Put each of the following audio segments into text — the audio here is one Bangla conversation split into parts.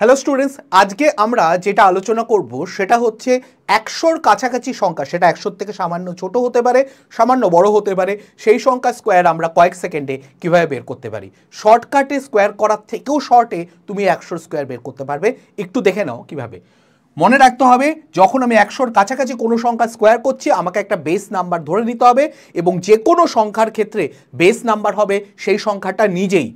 হ্যালো স্টুডেন্টস, আজকে আমরা যেটা আলোচনা করব সেটা হচ্ছে 100-র কাছাকাছি সংখ্যা, সেটা 100-র থেকে সামান্য ছোট হতে পারে, সামান্য বড় হতে পারে, সেই সংখ্যা স্কোয়ার আমরা কয়েক সেকেন্ডে কিভাবে বের করতে পারি। শর্টকাটে স্কোয়ার করার থেকেও শর্টে তুমি 100-র স্কোয়ার বের করতে পারবে। একটু দেখে নাও কিভাবে। মনে রাখতে হবে, যখন আমি 100-র কাছাকাছি কোনো সংখ্যা স্কোয়ার করছি আমাকে একটা বেস নাম্বার ধরে নিতে হবে, এবং যে কোনো সংখ্যার ক্ষেত্রে বেস নাম্বার হবে সেই সংখ্যাটা নিজেই।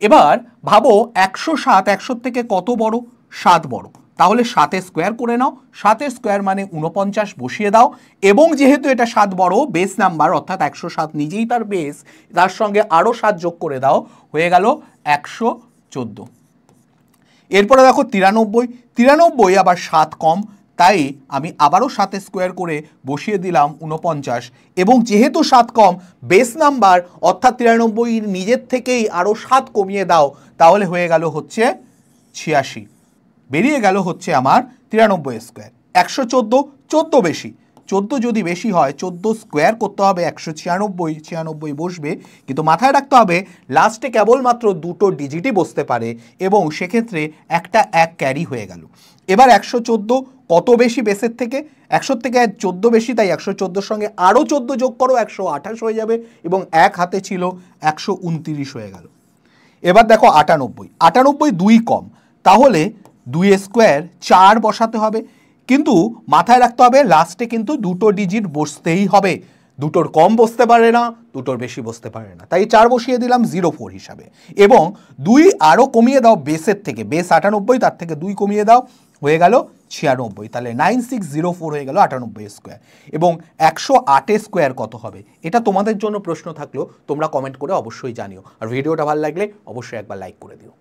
এবার ভাবো 107 100 থেকে কত বড়? 7 বড়। তাহলে 7-এর স্কোয়ার করে নাও। 7-এর স্কোয়ার মানে 49 বসিয়ে দাও, এবং যেহেতু এটা 7 বড় বেস নাম্বার অর্থাৎ 107 নিজেই তার বেস, তার সঙ্গে আরও 7 যোগ করে দাও, হয়ে গেল 114। এরপরে দেখো 93 আবার 7 কম, তাই আমি আবারও 7-এর স্কোয়ার করে বসিয়ে দিলাম 49, এবং যেহেতু 7 কম বেস নাম্বার অর্থাৎ 93 নিজের থেকেই আরও 7 কমিয়ে দাও, তাহলে হয়ে গেল হচ্ছে 86। বেরিয়ে গেল হচ্ছে আমার 93 স্কোয়ার। 114 বেশি, 14 যদি বেশি হয় 14 স্কোয়ার করতে হবে 196 বসবে, কিন্তু মাথায় রাখতে হবে লাস্টে কেবলমাত্র দুটো ডিজিটই বসতে পারে, এবং সেক্ষেত্রে একটা 1 ক্যারি হয়ে গেল। এবার 114 কত বেশি বেসের থেকে? 100 থেকে 14 বেশি, তাই 114-র সঙ্গে আরও 14 যোগ করো, 128 হয়ে যাবে, এবং এক হাতে ছিল 129 হয়ে গেল। এবার দেখো 98 2 কম, তাহলে 2 স্কোয়ার 4 বসাতে হবে, কিন্তু মাথায় রাখতে হবে লাস্টে কিন্তু দুটো ডিজিট বসতেই হবে, দুটোর কম বসতে পারে না, দুটোর বেশি বসতে পারে না, তাই 4 বসিয়ে দিলাম 04 হিসাবে, এবং 2 আরও কমিয়ে দাও বেসের থেকে, বেস 98 তার থেকে 2 কমিয়ে দাও, হয়ে গেল 96, তাহলে 9604 হয়ে গেল 98 স্কোয়ার। এবং 108 স্কোয়ার কত হবে? এটা তোমাদের জন্য প্রশ্ন থাকলো, তোমরা কমেন্ট করে অবশ্যই জানিও, আর ভিডিওটা ভালো লাগলে অবশ্যই একবার লাইক করে দিও।